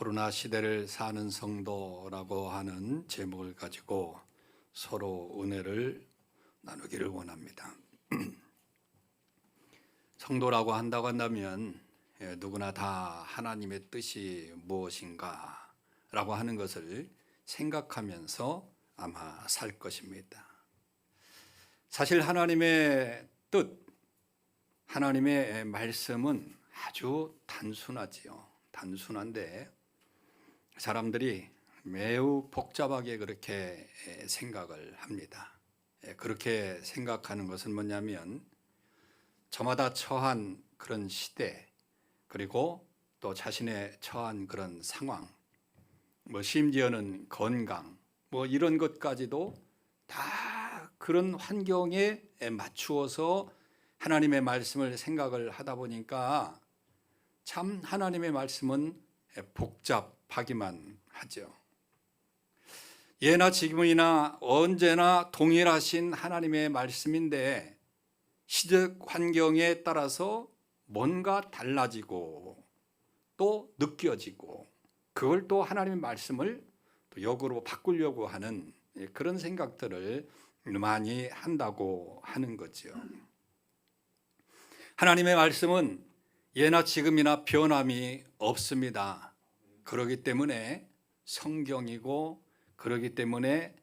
코로나 시대를 사는 성도라고 하는 제목을 가지고 서로 은혜를 나누기를 원합니다. 성도라고 한다면 누구나 다 하나님의 뜻이 무엇인가 라고 하는 것을 생각하면서 아마 살 것입니다. 사실 하나님의 뜻, 하나님의 말씀은 아주 단순하지요. 단순한데 사람들이 매우 복잡하게 그렇게 생각을 합니다. 그렇게 생각하는 것은 뭐냐면 저마다 처한 그런 시대, 그리고 또 자신의 처한 그런 상황, 심지어는 건강, 이런 것까지도 다 그런 환경에 맞추어서 하나님의 말씀을 생각을 하다 보니까 참 하나님의 말씀은 복잡하기만 하죠. 예나 지금이나 언제나 동일하신 하나님의 말씀인데 시적 환경에 따라서 뭔가 달라지고 또 느껴지고 그걸 또 하나님의 말씀을 또 역으로 바꾸려고 하는 그런 생각들을 많이 한다고 하는 거죠. 하나님의 말씀은 예나 지금이나 변함이 없습니다. 그렇기 때문에 성경이고 그렇기 때문에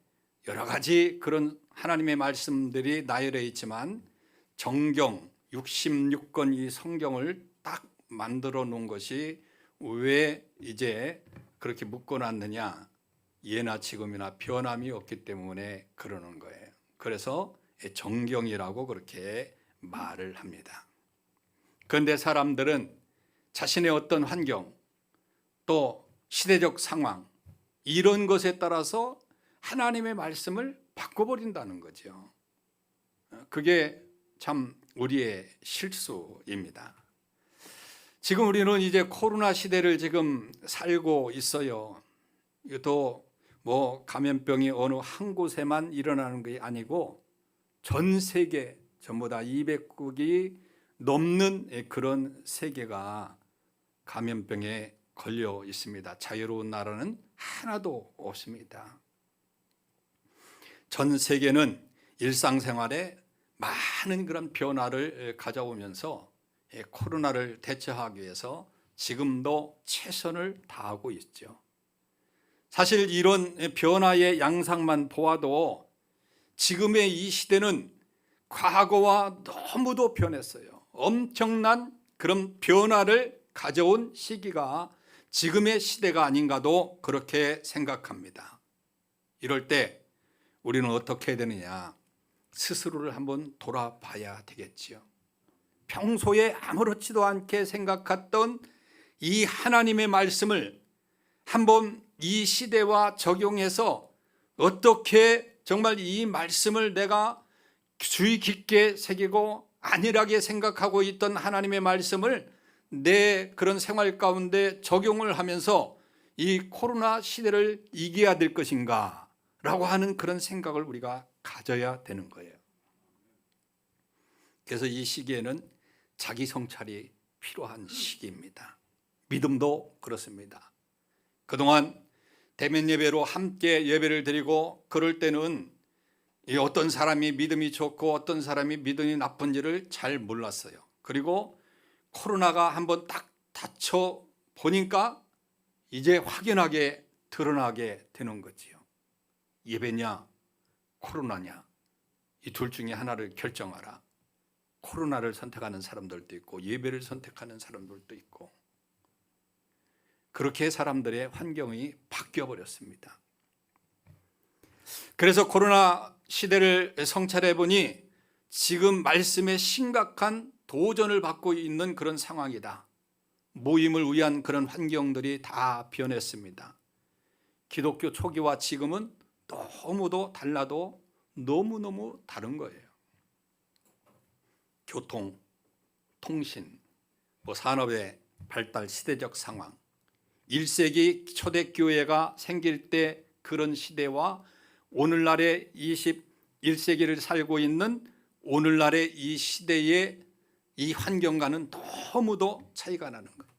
여러 가지 그런 하나님의 말씀들이 나열되어 있지만 정경 66권 이 성경을 딱 만들어 놓은 것이 왜 이제 그렇게 묶어놨느냐, 예나 지금이나 변함이 없기 때문에 그러는 거예요. 그래서 정경이라고 그렇게 말을 합니다. 그런데 사람들은 자신의 어떤 환경 또 시대적 상황 이런 것에 따라서 하나님의 말씀을 바꿔버린다는 거죠. 그게 참 우리의 실수입니다. 지금 우리는 이제 코로나 시대를 지금 살고 있어요. 이것도 감염병이 어느 한 곳에만 일어나는 게 아니고 전 세계 전부 다 200국이 넘는 그런 세계가 감염병에 걸려 있습니다. 자유로운 나라는 하나도 없습니다. 전 세계는 일상생활에 많은 그런 변화를 가져오면서 코로나를 대처하기 위해서 지금도 최선을 다하고 있죠. 사실 이런 변화의 양상만 보아도 지금의 이 시대는 과거와 너무도 변했어요. 엄청난 그런 변화를 가져온 시기가 지금의 시대가 아닌가도 그렇게 생각합니다. 이럴 때 우리는 어떻게 해야 되느냐? 스스로를 한번 돌아봐야 되겠지요. 평소에 아무렇지도 않게 생각했던 이 하나님의 말씀을 한번 이 시대와 적용해서 어떻게 정말 이 말씀을 내가 주의 깊게 새기고 안일하게 생각하고 있던 하나님의 말씀을 내 그런 생활 가운데 적용을 하면서 이 코로나 시대를 이겨야 될 것인가 라고 하는 그런 생각을 우리가 가져야 되는 거예요. 그래서 이 시기에는 자기 성찰이 필요한 시기입니다. 믿음도 그렇습니다. 그동안 대면 예배로 함께 예배를 드리고 그럴 때는 어떤 사람이 믿음이 좋고 어떤 사람이 믿음이 나쁜지를 잘 몰랐어요. 그리고 코로나가 한번 딱 닥쳐 보니까 이제 확연하게 드러나게 되는 거지요. 예배냐 코로나냐 이 둘 중에 하나를 결정하라. 코로나를 선택하는 사람들도 있고 예배를 선택하는 사람들도 있고 그렇게 사람들의 환경이 바뀌어 버렸습니다. 그래서 코로나 시대를 성찰해 보니 지금 말씀에 심각한 도전을 받고 있는 그런 상황이다. 모임을 위한 그런 환경들이 다 변했습니다. 기독교 초기와 지금은 너무도 달라도 너무너무 다른 거예요. 교통, 통신, 산업의 발달, 시대적 상황, 1세기 초대교회가 생길 때 그런 시대와 오늘날의 21세기를 살고 있는 오늘날의 이 시대의 이 환경과는 너무도 차이가 나는 거예요.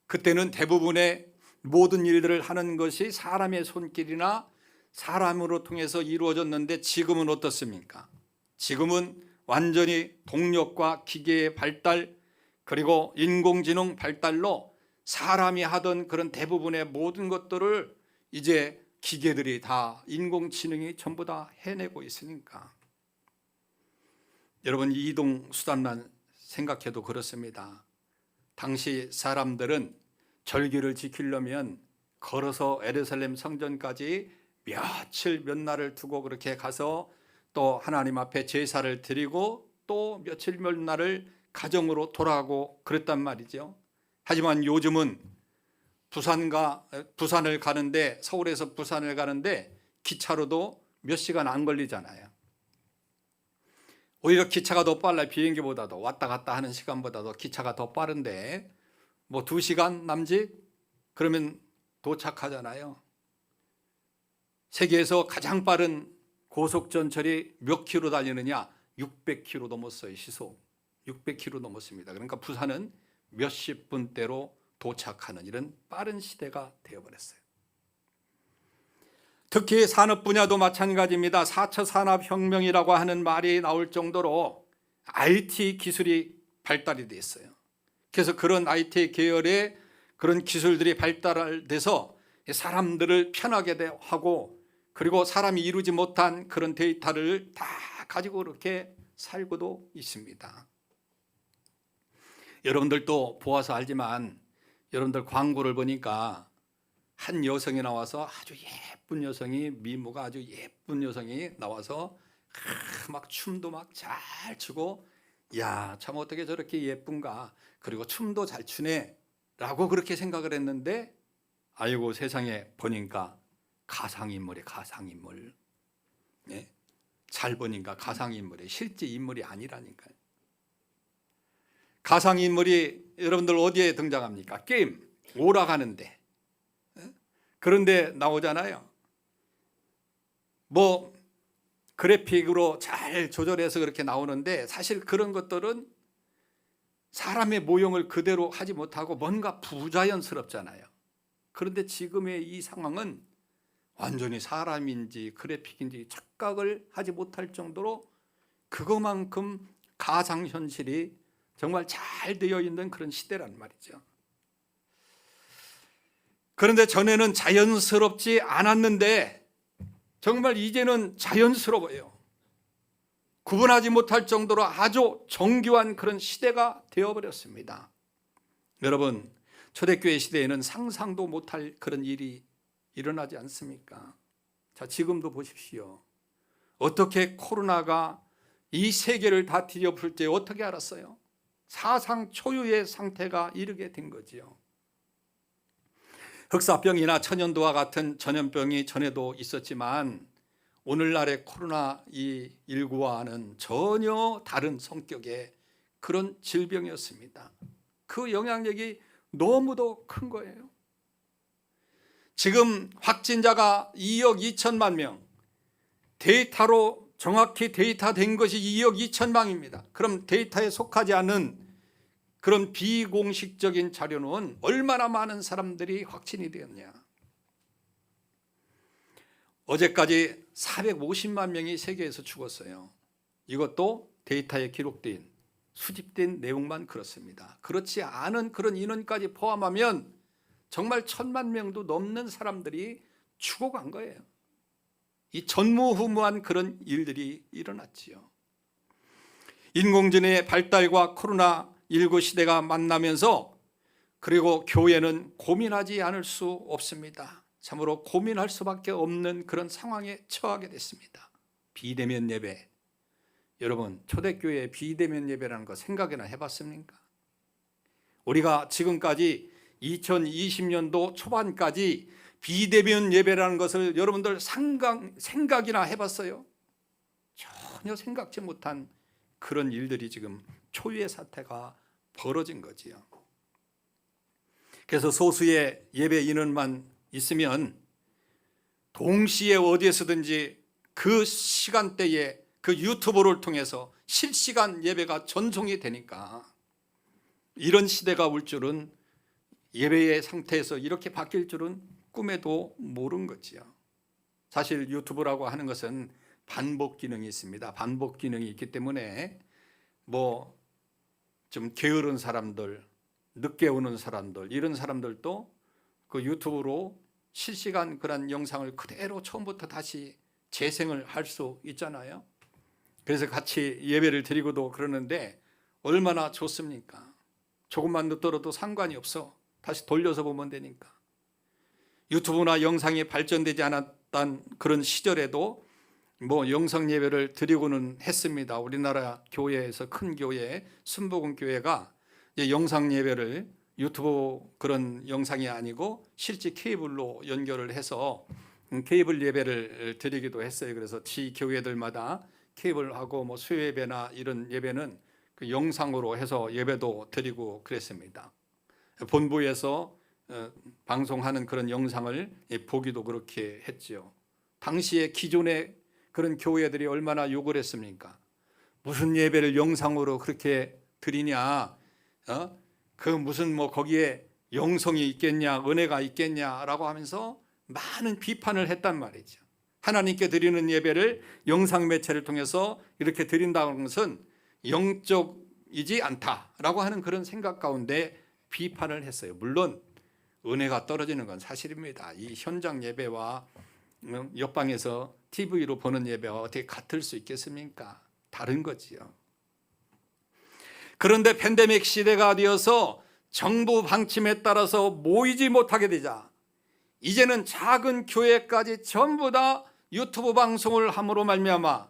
그때는 대부분의 모든 일들을 하는 것이 사람의 손길이나 사람으로 통해서 이루어졌는데 지금은 어떻습니까? 지금은 완전히 동력과 기계의 발달 그리고 인공지능 발달로 사람이 하던 그런 대부분의 모든 것들을 이제 기계들이 다 인공지능이 전부 다 해내고 있으니까 여러분 이동 수단만 생각해도 그렇습니다. 당시 사람들은 절기를 지키려면 걸어서 예루살렘 성전까지 며칠 몇 날을 두고 그렇게 가서 또 하나님 앞에 제사를 드리고 또 며칠 몇 날을 가정으로 돌아가고 그랬단 말이죠. 하지만 요즘은 부산을 가는데 서울에서 부산을 가는데 기차로도 몇 시간 안 걸리잖아요. 오히려 기차가 더 빨라요. 비행기보다도 왔다 갔다 하는 시간보다도 기차가 더 빠른데 뭐 2시간 남짓 그러면 도착하잖아요. 세계에서 가장 빠른 고속전철이 몇 킬로 달리느냐? 600km 넘었어요. 시속 600km 넘었습니다. 그러니까 부산은 몇십 분대로 도착하는 이런 빠른 시대가 되어버렸어요. 특히 산업 분야도 마찬가지입니다. 4차 산업혁명이라고 하는 말이 나올 정도로 IT 기술이 발달이 됐어요. 그래서 그런 IT 계열의 그런 기술들이 발달돼서 사람들을 편하게 하고 그리고 사람이 이루지 못한 그런 데이터를 다 가지고 그렇게 살고도 있습니다. 여러분들도 보아서 알지만 여러분들 광고를 보니까 한 여성이 나와서 아주 예쁜 여성이 미모가 아주 예쁜 여성이 나와서 막 춤도 막 잘 추고 야, 참 어떻게 저렇게 예쁜가 그리고 춤도 잘 추네 라고 그렇게 생각을 했는데 아이고 세상에 보니까 가상인물이 가상인물. 네? 잘 보니까 가상인물이 실제 인물이 아니라니까요. 가상인물이 여러분들 어디에 등장합니까? 게임 오락하는데 그런데 나오잖아요. 뭐 그래픽으로 잘 조절해서 그렇게 나오는데 사실 그런 것들은 사람의 모형을 그대로 하지 못하고 뭔가 부자연스럽잖아요. 그런데 지금의 이 상황은 완전히 사람인지 그래픽인지 착각을 하지 못할 정도로 그것만큼 가상현실이 정말 잘 되어 있는 그런 시대란 말이죠. 그런데 전에는 자연스럽지 않았는데 정말 이제는 자연스러워요. 구분하지 못할 정도로 아주 정교한 그런 시대가 되어버렸습니다. 여러분, 초대교회 시대에는 상상도 못할 그런 일이 일어나지 않습니까? 자, 지금도 보십시오. 어떻게 코로나가 이 세계를 다 뒤엎을 때 어떻게 알았어요? 사상 초유의 상태가 이르게 된 거지요. 흑사병이나 천연두와 같은 전염병이 전에도 있었지만 오늘날의 코로나19와는 전혀 다른 성격의 그런 질병이었습니다. 그 영향력이 너무도 큰 거예요. 지금 확진자가 2억 2천만 명, 데이터로 정확히 데이터된 것이 2억 2천만입니다. 그럼 데이터에 속하지 않은 그런 비공식적인 자료는 얼마나 많은 사람들이 확진이 되었냐. 어제까지 450만 명이 세계에서 죽었어요. 이것도 데이터에 기록된 수집된 내용만 그렇습니다. 그렇지 않은 그런 인원까지 포함하면 정말 1,000만 명도 넘는 사람들이 죽어간 거예요. 이 전무후무한 그런 일들이 일어났지요. 인공지능의 발달과 코로나19 시대가 만나면서 그리고 교회는 고민하지 않을 수 없습니다. 참으로 고민할 수밖에 없는 그런 상황에 처하게 됐습니다. 비대면 예배. 여러분, 초대교회의 비대면 예배라는 거 생각이나 해봤습니까? 우리가 지금까지 2020년도 초반까지 비대면 예배라는 것을 여러분들 생각이나 해봤어요? 전혀 생각지 못한 그런 일들이 지금 초유의 사태가 벌어진 거지요. 그래서 소수의 예배 인원만 있으면 동시에 어디에서든지 그 시간대에 그 유튜브를 통해서 실시간 예배가 전송이 되니까 이런 시대가 올 줄은 예배의 상태에서 이렇게 바뀔 줄은 꿈에도 모른 거지요. 사실 유튜브라고 하는 것은 반복 기능이 있습니다. 반복 기능이 있기 때문에 뭐 좀 게으른 사람들, 늦게 오는 사람들, 이런 사람들도 그 유튜브로 실시간 그런 영상을 그대로 처음부터 다시 재생을 할 수 있잖아요. 그래서 같이 예배를 드리고도 그러는데 얼마나 좋습니까? 조금만 늦더라도 상관이 없어. 다시 돌려서 보면 되니까. 유튜브나 영상이 발전되지 않았던 그런 시절에도 뭐 영상 예배를 드리고는 했습니다. 우리나라 교회에서 큰 교회, 순복음 교회가 영상 예배를 유튜브 그런 영상이 아니고 실제 케이블로 연결을 해서 케이블 예배를 드리기도 했어요. 그래서 지 교회들마다 케이블하고 뭐 수요예배나 이런 예배는 그 영상으로 해서 예배도 드리고 그랬습니다. 본부에서 방송하는 그런 영상을 보기도 그렇게 했죠. 당시에 기존의 그런 교회들이 얼마나 욕을 했습니까? 무슨 예배를 영상으로 그렇게 드리냐? 그 무슨 뭐 거기에 영성이 있겠냐, 은혜가 있겠냐라고 하면서 많은 비판을 했단 말이죠. 하나님께 드리는 예배를 영상 매체를 통해서 이렇게 드린다는 것은 영적이지 않다라고 하는 그런 생각 가운데 비판을 했어요. 물론 은혜가 떨어지는 건 사실입니다. 이 현장 예배와 옆방에서 TV로 보는 예배와 어떻게 같을 수 있겠습니까? 다른 거지요. 그런데 팬데믹 시대가 되어서 정부 방침에 따라서 모이지 못하게 되자 이제는 작은 교회까지 전부 다 유튜브 방송을 함으로 말미암아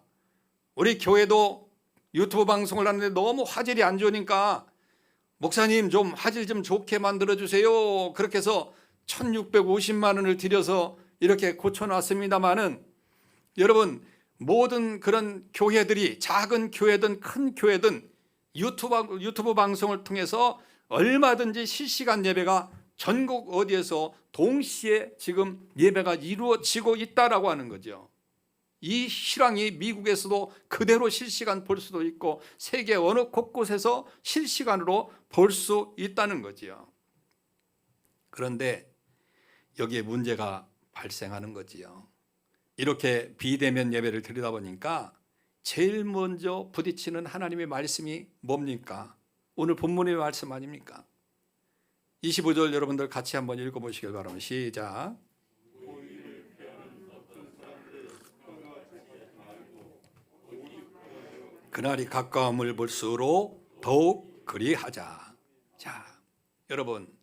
우리 교회도 유튜브 방송을 하는데 너무 화질이 안 좋으니까 목사님 좀 화질 좀 좋게 만들어 주세요. 그렇게 해서 1650만 원을 들여서 이렇게 고쳐놨습니다마는 여러분 모든 그런 교회들이 작은 교회든 큰 교회든 유튜브 방송을 통해서 얼마든지 실시간 예배가 전국 어디에서 동시에 지금 예배가 이루어지고 있다라고 하는 거죠. 이 실황이 미국에서도 그대로 실시간 볼 수도 있고 세계 어느 곳곳에서 실시간으로 볼 수 있다는 거지요. 그런데 여기에 문제가 발생하는 거지요. 이렇게 비대면 예배를 드리다 보니까 제일 먼저 부딪히는 하나님의 말씀이 뭡니까? 오늘 본문의 말씀 아닙니까? 25절 여러분들 같이 한번 읽어보시길 바랍니다. 시작. 그날이 가까움을 볼수록 더욱 그리하자. 자, 여러분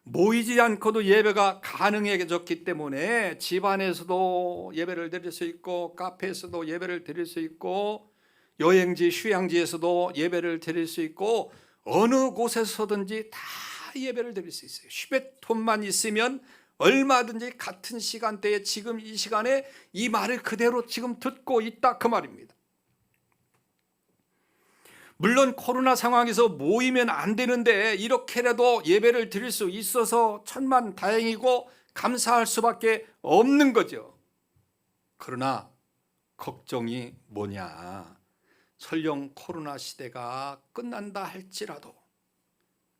모이지 않고도 예배가 가능해졌기 때문에 집안에서도 예배를 드릴 수 있고 카페에서도 예배를 드릴 수 있고 여행지 휴양지에서도 예배를 드릴 수 있고 어느 곳에서든지 다 예배를 드릴 수 있어요. 휴대폰만 있으면 얼마든지 같은 시간대에 지금 이 시간에 이 말을 그대로 지금 듣고 있다 그 말입니다. 물론 코로나 상황에서 모이면 안 되는데 이렇게라도 예배를 드릴 수 있어서 천만 다행이고 감사할 수밖에 없는 거죠. 그러나 걱정이 뭐냐? 설령 코로나 시대가 끝난다 할지라도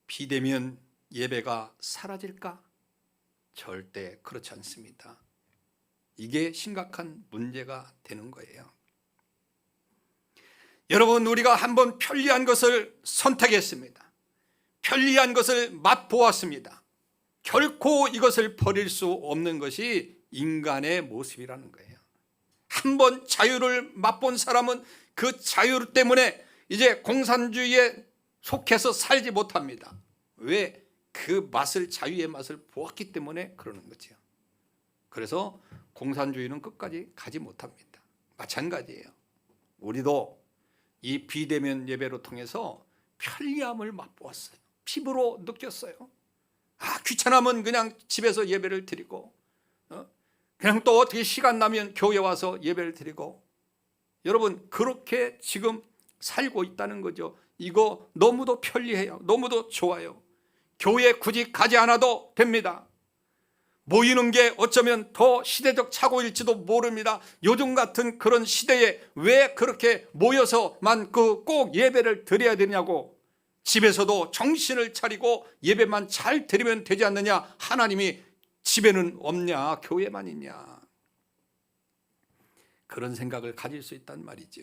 비대면 예배가 사라질까? 절대 그렇지 않습니다. 이게 심각한 문제가 되는 거예요. 여러분 우리가 한번 편리한 것을 선택했습니다. 편리한 것을 맛보았습니다. 결코 이것을 버릴 수 없는 것이 인간의 모습이라는 거예요. 한번 자유를 맛본 사람은 그 자유 때문에 이제 공산주의에 속해서 살지 못합니다. 왜? 그 맛을 자유의 맛을 보았기 때문에 그러는 거죠. 그래서 공산주의는 끝까지 가지 못합니다. 마찬가지예요. 우리도 이 비대면 예배로 통해서 편리함을 맛보았어요. 피부로 느꼈어요. 귀찮으면 그냥 집에서 예배를 드리고 그냥 또 어떻게 시간 나면 교회 와서 예배를 드리고 여러분 그렇게 지금 살고 있다는 거죠. 이거 너무도 편리해요. 너무도 좋아요. 교회 굳이 가지 않아도 됩니다. 모이는 게 어쩌면 더 시대적 착오일지도 모릅니다. 요즘 같은 그런 시대에 왜 그렇게 모여서만 꼭 예배를 드려야 되냐고 집에서도 정신을 차리고 예배만 잘 드리면 되지 않느냐? 하나님이 집에는 없냐? 교회만 있냐? 그런 생각을 가질 수 있단 말이죠.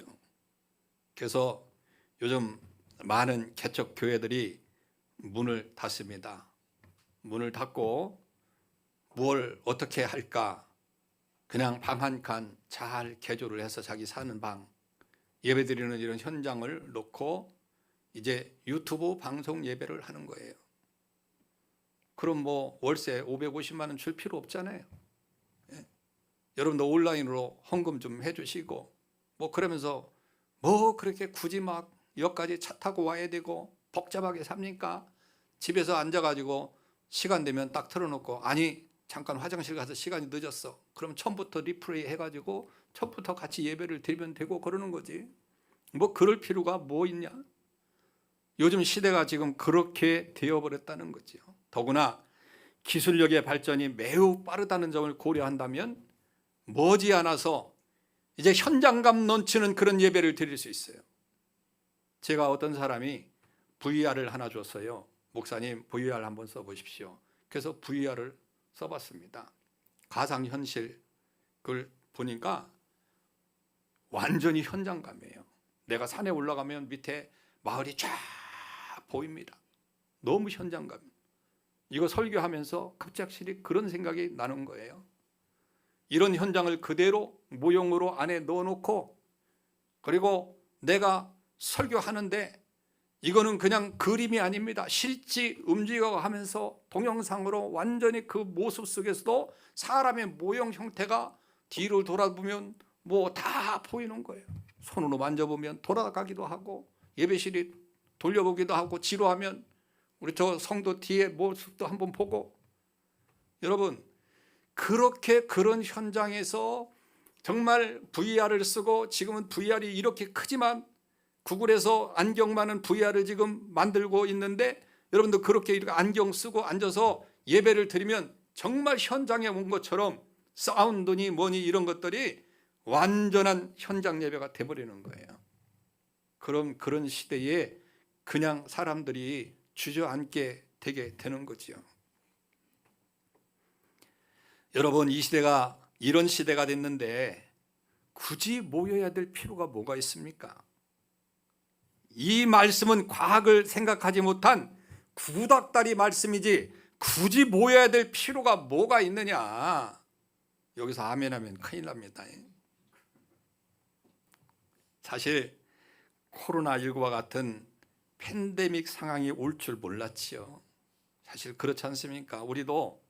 그래서 요즘 많은 개척 교회들이 문을 닫습니다. 문을 닫고 뭘 어떻게 할까? 그냥 방 한 칸 잘 개조를 해서 자기 사는 방, 예배드리는 이런 현장을 놓고 이제 유튜브 방송 예배를 하는 거예요. 그럼 뭐 월세 550만 원 줄 필요 없잖아요. 예. 여러분도 온라인으로 헌금 좀 해주시고 뭐 그러면서 뭐 그렇게 굳이 막 여기까지 차 타고 와야 되고 복잡하게 삽니까? 집에서 앉아가지고 시간 되면 딱 틀어놓고, 아니 잠깐 화장실 가서 시간이 늦었어, 그럼 처음부터 리플레이 해가지고 처음부터 같이 예배를 드리면 되고 그러는 거지. 뭐 그럴 필요가 뭐 있냐? 요즘 시대가 지금 그렇게 되어버렸다는 거죠. 더구나 기술력의 발전이 매우 빠르다는 점을 고려한다면 머지않아서 이제 현장감 넘치는 그런 예배를 드릴 수 있어요. 제가 어떤 사람이 VR을 하나 줬어요. 목사님 VR 한번 써보십시오. 그래서 VR을 써봤습니다. 가상현실 그걸 보니까 완전히 현장감이에요. 내가 산에 올라가면 밑에 마을이 쫙 보입니다. 너무 현장감. 이거 설교하면서 갑작스레 그런 생각이 나는 거예요. 이런 현장을 그대로 모형으로 안에 넣어놓고, 그리고 내가 설교하는데 이거는 그냥 그림이 아닙니다. 실제 움직여가면서 동영상으로 완전히 그 모습 속에서도 사람의 모형 형태가 뒤를 돌아보면 뭐 다 보이는 거예요. 손으로 만져보면 돌아가기도 하고, 예배실이 돌려보기도 하고, 지루하면 우리 저 성도 뒤에 모습도 한번 보고. 여러분, 그렇게 그런 현장에서 정말 VR을 쓰고, 지금은 VR이 이렇게 크지만 구글에서 안경 많은 VR을 지금 만들고 있는데, 여러분도 그렇게 이렇게 안경 쓰고 앉아서 예배를 드리면 정말 현장에 온 것처럼 사운드니 뭐니 이런 것들이 완전한 현장 예배가 돼버리는 거예요. 그럼 그런 시대에 그냥 사람들이 주저앉게 되게 되는 거죠. 여러분, 이 시대가 이런 시대가 됐는데 굳이 모여야 될 필요가 뭐가 있습니까? 이 말씀은 과학을 생각하지 못한 구닥다리 말씀이지 굳이 모여야 될 필요가 뭐가 있느냐. 여기서 아멘하면 큰일 납니다. 사실 코로나19와 같은 팬데믹 상황이 올 줄 몰랐지요. 사실 그렇지 않습니까? 우리도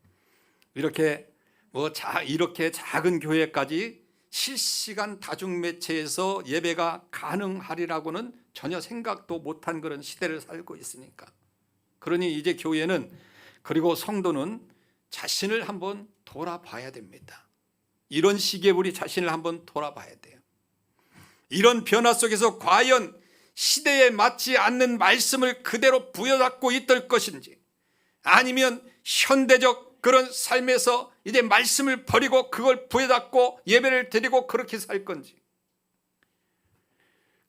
이렇게 이렇게 작은 교회까지 실시간 다중매체에서 예배가 가능하리라고는 전혀 생각도 못한 그런 시대를 살고 있으니까. 그러니 이제 교회는, 그리고 성도는 자신을 한번 돌아봐야 됩니다. 이런 시기에 우리 자신을 한번 돌아봐야 돼요. 이런 변화 속에서 과연 시대에 맞지 않는 말씀을 그대로 부여잡고 있을 것인지, 아니면 현대적 그런 삶에서 이제 말씀을 버리고 그걸 부여잡고 예배를 드리고 그렇게 살 건지,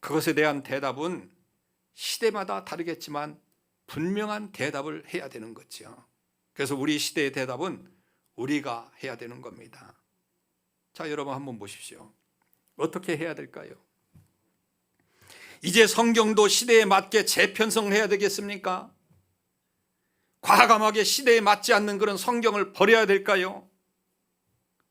그것에 대한 대답은 시대마다 다르겠지만 분명한 대답을 해야 되는 거죠. 그래서 우리 시대의 대답은 우리가 해야 되는 겁니다. 자, 여러분 한번 보십시오. 어떻게 해야 될까요? 이제 성경도 시대에 맞게 재편성해야 되겠습니까? 과감하게 시대에 맞지 않는 그런 성경을 버려야 될까요?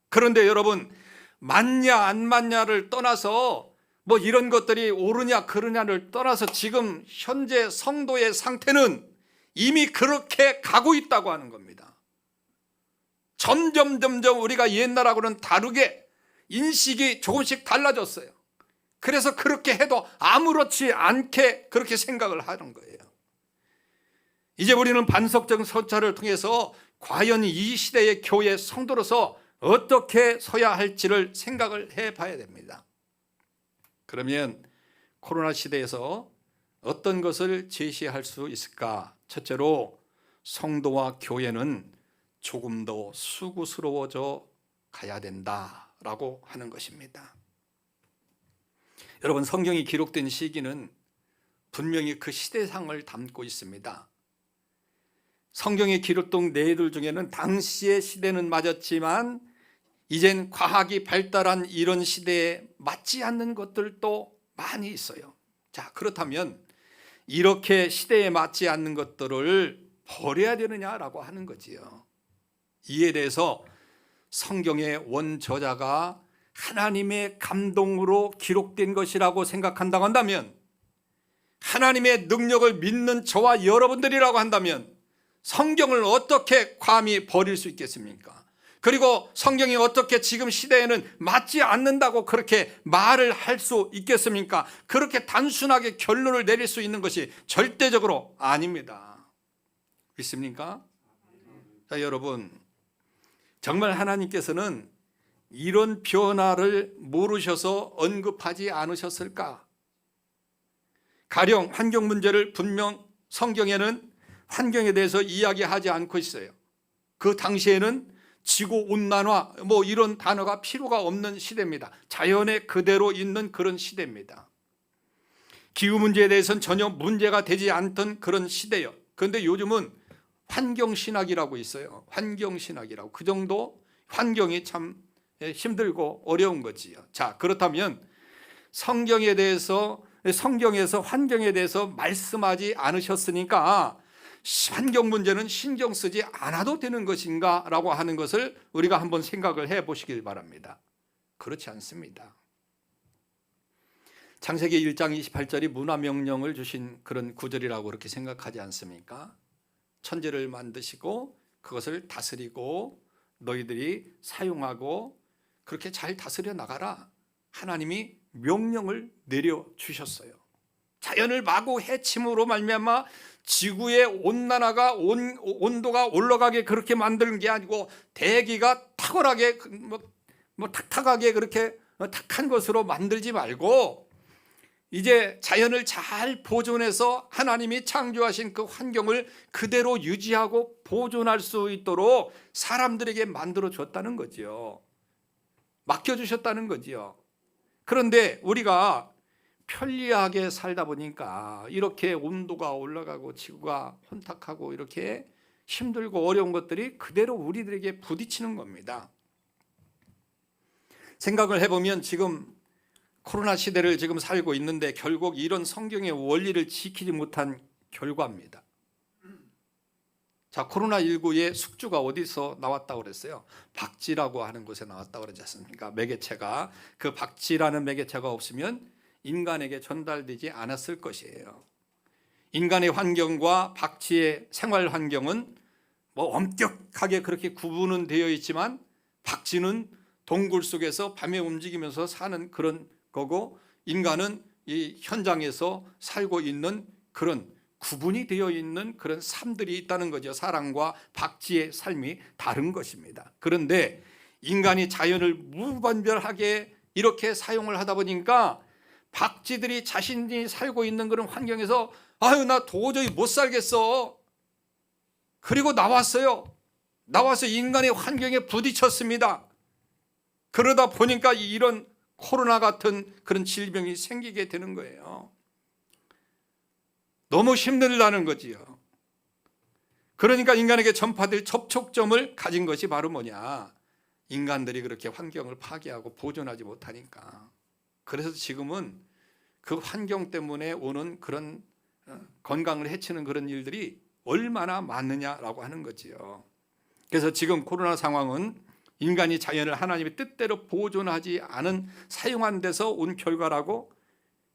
그런데 여러분, 맞냐 안 맞냐를 떠나서, 뭐 이런 것들이 옳으냐 그르냐를 떠나서 지금 현재 성도의 상태는 이미 그렇게 가고 있다고 하는 겁니다. 점점 우리가 옛날하고는 다르게 인식이 조금씩 달라졌어요. 그래서 그렇게 해도 아무렇지 않게 그렇게 생각을 하는 거예요. 이제 우리는 반석적 선차를 통해서 과연 이 시대의 교회 성도로서 어떻게 서야 할지를 생각을 해봐야 됩니다. 그러면 코로나 시대에서 어떤 것을 제시할 수 있을까? 첫째로, 성도와 교회는 조금 더 수고스러워져 가야 된다라고 하는 것입니다. 여러분, 성경이 기록된 시기는 분명히 그 시대상을 담고 있습니다. 성경에 기록된 내용들 중에는 당시의 시대는 맞았지만 이젠 과학이 발달한 이런 시대에 맞지 않는 것들도 많이 있어요. 자, 그렇다면 이렇게 시대에 맞지 않는 것들을 버려야 되느냐라고 하는 거지요. 이에 대해서 성경의 원저자가 하나님의 감동으로 기록된 것이라고 생각한다고 한다면, 하나님의 능력을 믿는 저와 여러분들이라고 한다면 성경을 어떻게 감히 버릴 수 있겠습니까? 그리고 성경이 어떻게 지금 시대에는 맞지 않는다고 그렇게 말을 할 수 있겠습니까? 그렇게 단순하게 결론을 내릴 수 있는 것이 절대적으로 아닙니다. 믿습니까? 자, 여러분, 정말 하나님께서는 이런 변화를 모르셔서 언급하지 않으셨을까? 가령 환경 문제를 분명 성경에는 환경에 대해서 이야기하지 않고 있어요. 그 당시에는 지구온난화 이런 단어가 필요가 없는 시대입니다. 자연에 그대로 있는 그런 시대입니다. 기후 문제에 대해서는 전혀 문제가 되지 않던 그런 시대예요. 그런데 요즘은 환경신학이라고 있어요. 환경신학이라고. 그 정도 환경이 참 힘들고 어려운 거지요. 자, 그렇다면 성경에서 환경에 대해서 말씀하지 않으셨으니까 환경 문제는 신경 쓰지 않아도 되는 것인가 라고 하는 것을 우리가 한번 생각을 해 보시길 바랍니다. 그렇지 않습니다. 창세기 1장 28절이 문화명령을 주신 그런 구절이라고 그렇게 생각하지 않습니까? 천지를 만드시고 그것을 다스리고 너희들이 사용하고 그렇게 잘 다스려 나가라. 하나님이 명령을 내려주셨어요. 자연을 마구 해침으로 말미암아 지구의 온난화가 온도가 올라가게 그렇게 만드는 게 아니고 대기가 탁월하게 탁탁하게 그렇게 탁한 것으로 만들지 말고 이제 자연을 잘 보존해서 하나님이 창조하신 그 환경을 그대로 유지하고 보존할 수 있도록 사람들에게 만들어 줬다는 거지요. 맡겨주셨다는 거지요. 그런데 우리가 편리하게 살다 보니까 이렇게 온도가 올라가고 지구가 혼탁하고 이렇게 힘들고 어려운 것들이 그대로 우리들에게 부딪히는 겁니다. 생각을 해보면 지금 코로나 시대를 지금 살고 있는데 결국 이런 성경의 원리를 지키지 못한 결과입니다. 자, 코로나19의 숙주가 어디서 나왔다고 그랬어요? 박쥐라고 하는 곳에 나왔다고 그러지 않습니까? 매개체가. 그 박쥐라는 매개체가 없으면 인간에게 전달되지 않았을 것이에요. 인간의 환경과 박쥐의 생활 환경은 엄격하게 그렇게 구분은 되어 있지만 박쥐는 동굴 속에서 밤에 움직이면서 사는 그런 거고 인간은 이 현장에서 살고 있는 그런 구분이 되어 있는 그런 삶들이 있다는 거죠. 사람과 박쥐의 삶이 다른 것입니다. 그런데 인간이 자연을 무분별하게 이렇게 사용을 하다 보니까 박쥐들이 자신이 살고 있는 그런 환경에서 아유 나 도저히 못 살겠어. 그리고 나와서 인간의 환경에 부딪혔습니다. 그러다 보니까 이런 코로나 같은 그런 질병이 생기게 되는 거예요. 너무 힘들다는 거지요. 그러니까 인간에게 전파될 접촉점을 가진 것이 바로 뭐냐? 인간들이 그렇게 환경을 파괴하고 보존하지 못하니까. 그래서 지금은 그 환경 때문에 오는 그런 건강을 해치는 그런 일들이 얼마나 많느냐라고 하는 거지요. 그래서 지금 코로나 상황은 인간이 자연을 하나님의 뜻대로 보존하지 않은 사용한 데서 온 결과라고.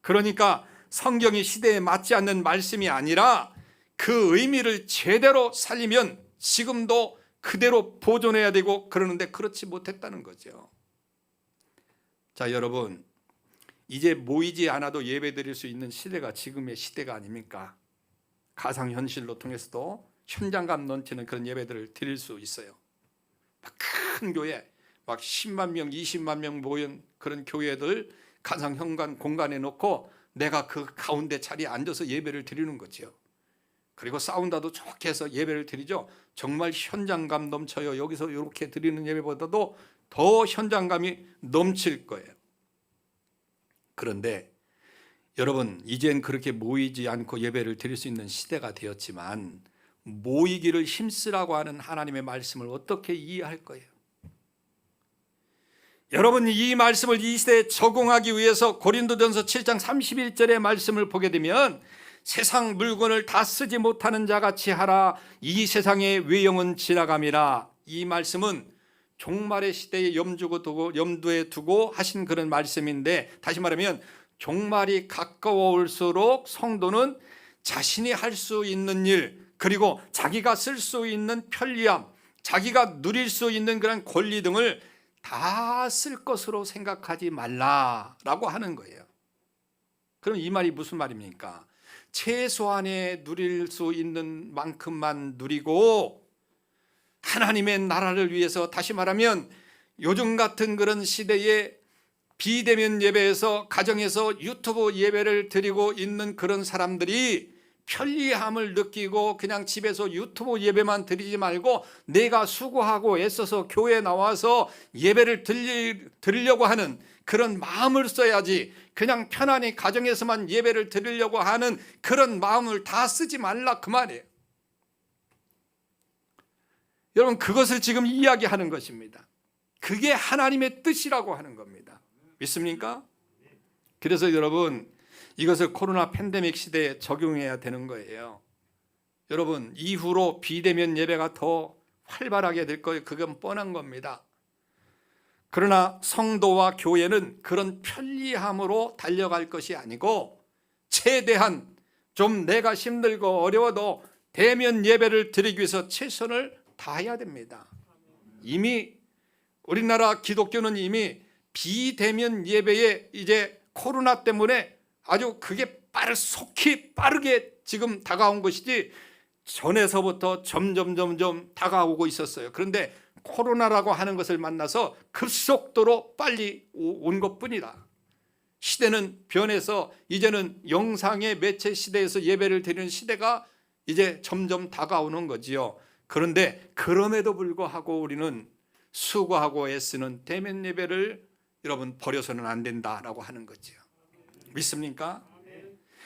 그러니까 성경이 시대에 맞지 않는 말씀이 아니라 그 의미를 제대로 살리면 지금도 그대로 보존해야 되고 그러는데 그렇지 못했다는 거죠. 자, 여러분, 이제 모이지 않아도 예배 드릴 수 있는 시대가 지금의 시대가 아닙니까? 가상현실로 통해서도 현장감 넘치는 그런 예배들을 드릴 수 있어요. 큰 교회, 10만 명, 20만 명 모인 그런 교회들 가상현관 공간에 놓고 내가 그 가운데 자리에 앉아서 예배를 드리는 거죠. 그리고 사운드도 좋게 해서 예배를 드리죠. 정말 현장감 넘쳐요. 여기서 이렇게 드리는 예배보다도 더 현장감이 넘칠 거예요. 그런데 여러분, 이젠 그렇게 모이지 않고 예배를 드릴 수 있는 시대가 되었지만 모이기를 힘쓰라고 하는 하나님의 말씀을 어떻게 이해할 거예요? 여러분, 이 말씀을 이 시대에 적용하기 위해서 고린도전서 7장 31절의 말씀을 보게 되면 세상 물건을 다 쓰지 못하는 자같이 하라. 이 세상의 외형은 지나감이라. 이 말씀은 종말의 시대에 염두에 두고 하신 그런 말씀인데, 다시 말하면 종말이 가까워올수록 성도는 자신이 할 수 있는 일, 그리고 자기가 쓸 수 있는 편리함, 자기가 누릴 수 있는 그런 권리 등을 다 쓸 것으로 생각하지 말라라고 하는 거예요. 그럼 이 말이 무슨 말입니까? 최소한의 누릴 수 있는 만큼만 누리고 하나님의 나라를 위해서, 다시 말하면 요즘 같은 그런 시대에 비대면 예배에서, 가정에서 유튜브 예배를 드리고 있는 그런 사람들이 편리함을 느끼고 그냥 집에서 유튜브 예배만 드리지 말고 내가 수고하고 애써서 교회에 나와서 예배를 드리려고 하는 그런 마음을 써야지, 그냥 편안히 가정에서만 예배를 드리려고 하는 그런 마음을 다 쓰지 말라, 그 말이에요. 여러분, 그것을 지금 이야기하는 것입니다. 그게 하나님의 뜻이라고 하는 겁니다. 믿습니까? 그래서 여러분, 이것을 코로나 팬데믹 시대에 적용해야 되는 거예요. 여러분, 이후로 비대면 예배가 더 활발하게 될 거예요. 그건 뻔한 겁니다. 그러나 성도와 교회는 그런 편리함으로 달려갈 것이 아니고 최대한 좀 내가 힘들고 어려워도 대면 예배를 드리기 위해서 최선을 다해야 됩니다. 이미 우리나라 기독교는 이미 비대면 예배에 이제 코로나 때문에 아주 그게 속히 빠르게 지금 다가온 것이지 전에서부터 점점 다가오고 있었어요. 그런데 코로나라고 하는 것을 만나서 급속도로 빨리 온 것뿐이다. 시대는 변해서 이제는 영상의 매체 시대에서 예배를 드리는 시대가 이제 점점 다가오는 거지요. 그런데 그럼에도 불구하고 우리는 수고하고 애쓰는 대면 예배를 여러분 버려서는 안 된다라고 하는 거지요. 믿습니까?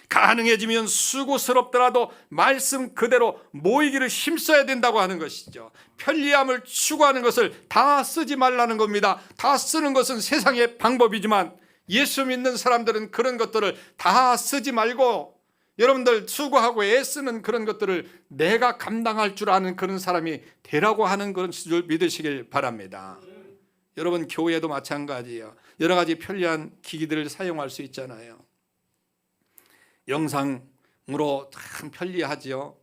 가능해지면 수고스럽더라도 말씀 그대로 모이기를 힘써야 된다고 하는 것이죠. 편리함을 추구하는 것을 다 쓰지 말라는 겁니다. 다 쓰는 것은 세상의 방법이지만 예수 믿는 사람들은 그런 것들을 다 쓰지 말고 여러분들 수고하고 애쓰는 그런 것들을 내가 감당할 줄 아는 그런 사람이 되라고 하는 그런 줄 믿으시길 바랍니다. 여러분, 교회도 마찬가지예요. 여러 가지 편리한 기기들을 사용할 수 있잖아요. 영상으로 참 편리하지요.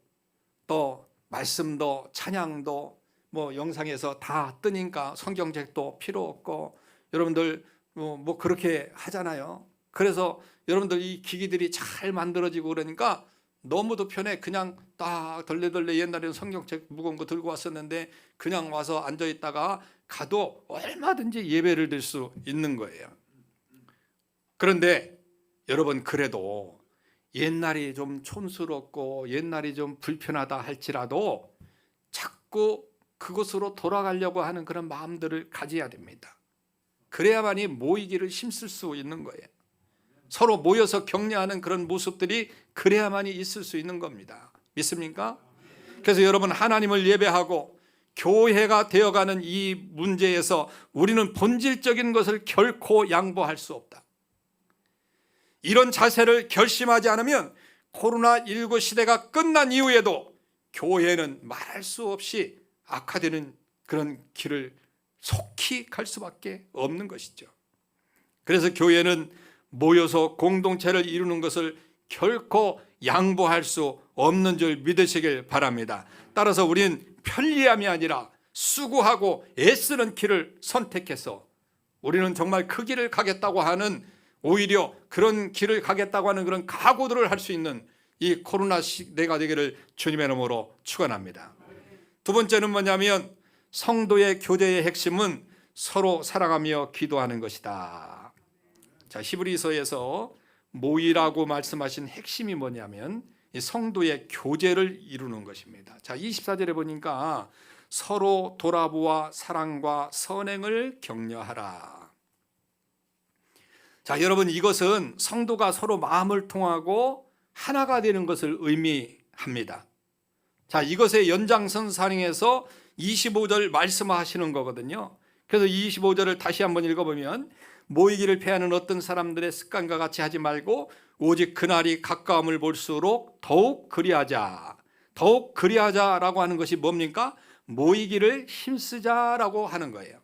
또 말씀도 찬양도 뭐 영상에서 다 뜨니까 성경책도 필요 없고 여러분들 뭐 그렇게 하잖아요. 그래서 여러분들 이 기기들이 잘 만들어지고 그러니까 너무도 편해. 그냥 딱 덜레덜레 옛날에는 성경책 무거운 거 들고 왔었는데 그냥 와서 앉아 있다가 가도 얼마든지 예배를 드릴 수 있는 거예요. 그런데 여러분, 그래도 옛날이 좀 촌스럽고 옛날이 좀 불편하다 할지라도 자꾸 그곳으로 돌아가려고 하는 그런 마음들을 가져야 됩니다. 그래야만이 모이기를 힘쓸 수 있는 거예요. 서로 모여서 격려하는 그런 모습들이 그래야만이 있을 수 있는 겁니다. 믿습니까? 그래서 여러분, 하나님을 예배하고 교회가 되어가는 이 문제에서 우리는 본질적인 것을 결코 양보할 수 없다. 이런 자세를 결심하지 않으면 코로나19 시대가 끝난 이후에도 교회는 말할 수 없이 악화되는 그런 길을 속히 갈 수밖에 없는 것이죠. 그래서 교회는 모여서 공동체를 이루는 것을 결코 양보할 수 없는 줄 믿으시길 바랍니다. 따라서 우리는 편리함이 아니라 수고하고 애쓰는 길을 선택해서 우리는 정말 그 길을 가겠다고 하는, 오히려 그런 길을 가겠다고 하는 그런 각오들을 할 수 있는 이 코로나 시대가 되기를 주님의 이름으로 축원합니다. 두 번째는 뭐냐면 성도의 교제의 핵심은 서로 사랑하며 기도하는 것이다. 자, 히브리서에서 모이라고 말씀하신 핵심이 뭐냐면 이 성도의 교제를 이루는 것입니다. 자, 24절에 보니까 서로 돌아보아 사랑과 선행을 격려하라. 자, 여러분, 이것은 성도가 서로 마음을 통하고 하나가 되는 것을 의미합니다. 자, 이것의 연장선상에서 25절 말씀하시는 거거든요. 그래서 25절을 다시 한번 읽어보면, 모이기를 패하는 어떤 사람들의 습관과 같이 하지 말고 오직 그날이 가까움을 볼수록 더욱 그리하자라고 하는 것이 뭡니까? 모이기를 힘쓰자라고 하는 거예요.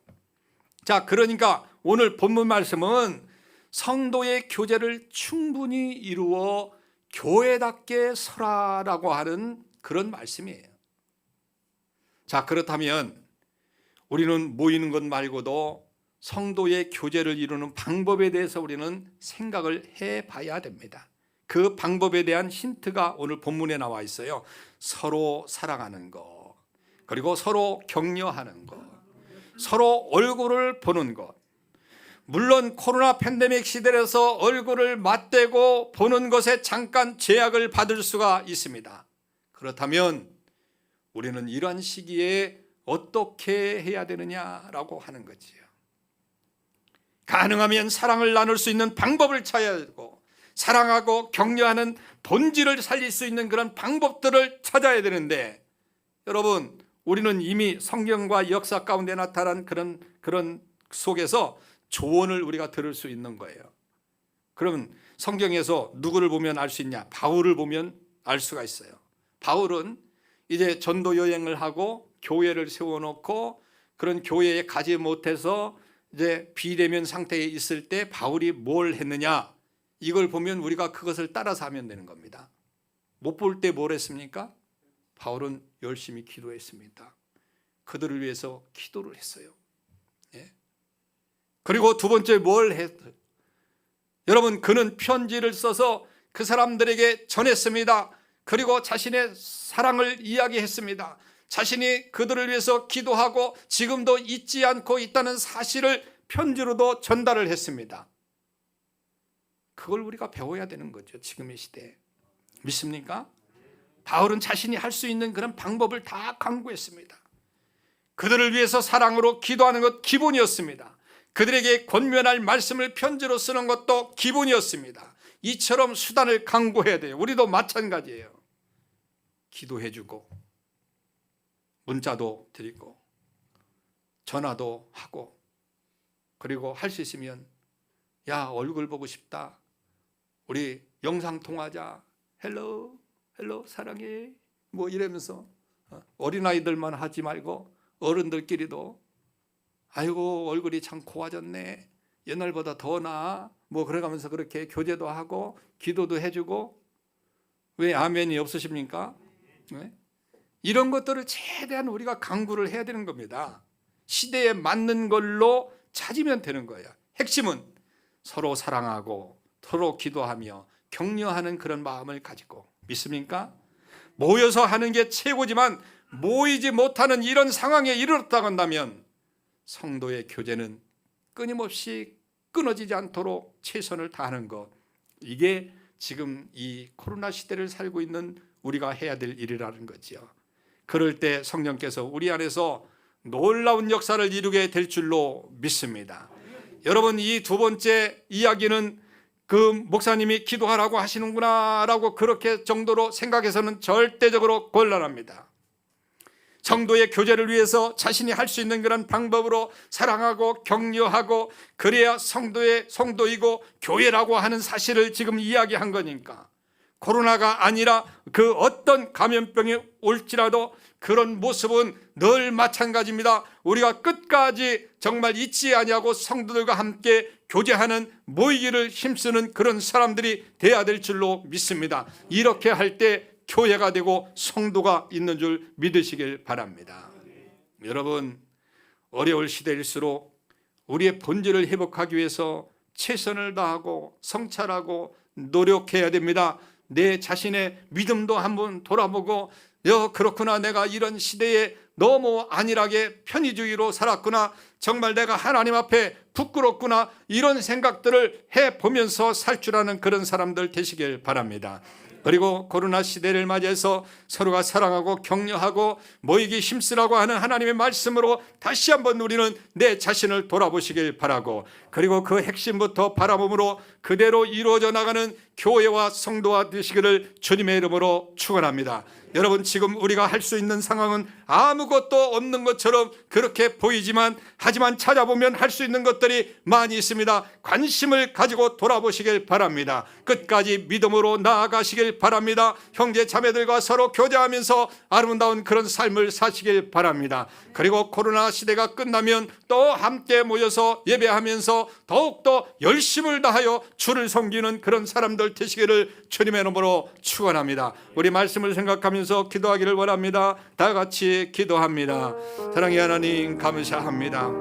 자, 그러니까 오늘 본문 말씀은 성도의 교제를 충분히 이루어 교회답게 서라라고 하는 그런 말씀이에요. 자, 그렇다면 우리는 모이는 것 말고도 성도의 교제를 이루는 방법에 대해서 우리는 생각을 해봐야 됩니다. 그 방법에 대한 힌트가 오늘 본문에 나와 있어요. 서로 사랑하는 것, 그리고 서로 격려하는 것, 서로 얼굴을 보는 것. 물론 코로나 팬데믹 시대에서 얼굴을 맞대고 보는 것에 잠깐 제약을 받을 수가 있습니다. 그렇다면 우리는 이러한 시기에 어떻게 해야 되느냐라고 하는 거지요. 가능하면 사랑을 나눌 수 있는 방법을 찾아야 되고, 사랑하고 격려하는 본질을 살릴 수 있는 그런 방법들을 찾아야 되는데, 여러분, 우리는 이미 성경과 역사 가운데 나타난 그런 속에서 조언을 우리가 들을 수 있는 거예요. 그러면 성경에서 누구를 보면 알 수 있냐? 바울을 보면 알 수가 있어요. 바울은 이제 전도 여행을 하고 교회를 세워놓고 그런 교회에 가지 못해서 이제 비대면 상태에 있을 때 바울이 뭘 했느냐, 이걸 보면 우리가 그것을 따라서 하면 되는 겁니다. 못 볼 때 뭘 했습니까? 바울은 열심히 기도했습니다. 그들을 위해서 기도를 했어요. 예? 그리고 두 번째 뭘 했어요? 여러분, 그는 편지를 써서 그 사람들에게 전했습니다. 그리고 자신의 사랑을 이야기했습니다. 자신이 그들을 위해서 기도하고 지금도 잊지 않고 있다는 사실을 편지로도 전달을 했습니다. 그걸 우리가 배워야 되는 거죠, 지금의 시대에. 믿습니까? 바울은 자신이 할 수 있는 그런 방법을 다 강구했습니다. 그들을 위해서 사랑으로 기도하는 것 기본이었습니다. 그들에게 권면할 말씀을 편지로 쓰는 것도 기본이었습니다. 이처럼 수단을 강구해야 돼요. 우리도 마찬가지예요. 기도해주고 문자도 드리고 전화도 하고, 그리고 할 수 있으면 야, 얼굴 보고 싶다, 우리 영상통화하자, 헬로 사랑해, 뭐 이러면서 어린아이들만 하지 말고 어른들끼리도 아이고 얼굴이 참 고와졌네, 옛날보다 더 나아, 뭐 그래가면서 그렇게 교제도 하고 기도도 해주고. 왜 아멘이 없으십니까? 네? 이런 것들을 최대한 우리가 강구를 해야 되는 겁니다. 시대에 맞는 걸로 찾으면 되는 거예요. 핵심은 서로 사랑하고 서로 기도하며 격려하는 그런 마음을 가지고. 믿습니까? 모여서 하는 게 최고지만 모이지 못하는 이런 상황에 이르렀다고 한다면 성도의 교제는 끊임없이 끊어지지 않도록 최선을 다하는 것, 이게 지금 이 코로나 시대를 살고 있는 우리가 해야 될 일이라는 거지요. 그럴 때 성령께서 우리 안에서 놀라운 역사를 이루게 될 줄로 믿습니다. 여러분, 이 두 번째 이야기는 그 목사님이 기도하라고 하시는구나 라고 그렇게 정도로 생각해서는 절대적으로 곤란합니다. 성도의 교제를 위해서 자신이 할 수 있는 그런 방법으로 사랑하고 격려하고, 그래야 성도이고 교회라고 하는 사실을 지금 이야기한 거니까. 코로나가 아니라 그 어떤 감염병이 올지라도 그런 모습은 늘 마찬가지입니다. 우리가 끝까지 정말 잊지 아니하고 성도들과 함께 교제하는, 모이기를 힘쓰는 그런 사람들이 돼야 될 줄로 믿습니다. 이렇게 할 때 교회가 되고 성도가 있는 줄 믿으시길 바랍니다. 여러분, 어려울 시대일수록 우리의 본질을 회복하기 위해서 최선을 다하고 성찰하고 노력해야 됩니다. 내 자신의 믿음도 한번 돌아보고, 그렇구나, 내가 이런 시대에 너무 안일하게 편의주의로 살았구나, 정말 내가 하나님 앞에 부끄럽구나, 이런 생각들을 해보면서 살 줄 아는 그런 사람들 되시길 바랍니다. 그리고 코로나 시대를 맞이해서 서로가 사랑하고 격려하고 모이기 힘쓰라고 하는 하나님의 말씀으로 다시 한번 우리는 내 자신을 돌아보시길 바라고, 그리고 그 핵심부터 바라봄으로 그대로 이루어져 나가는 교회와 성도가 되시기를 주님의 이름으로 축원합니다. 여러분, 지금 우리가 할 수 있는 상황은 아무것도 없는 것처럼 그렇게 보이지만, 하지만 찾아보면 할 수 있는 것들이 많이 있습니다. 관심을 가지고 돌아보시길 바랍니다. 끝까지 믿음으로 나아가시길 바랍니다. 형제 자매들과 서로 교제하면서 아름다운 그런 삶을 사시길 바랍니다. 그리고 코로나 시대가 끝나면 또 함께 모여서 예배하면서 더욱더 열심을 다하여 주를 섬기는 그런 사람들 되시기를 주님의 이름으로 축원합니다. 우리 말씀을 생각하면서 기도하기를 원합니다. 다 같이 기도합니다. 사랑의 하나님, 감사합니다.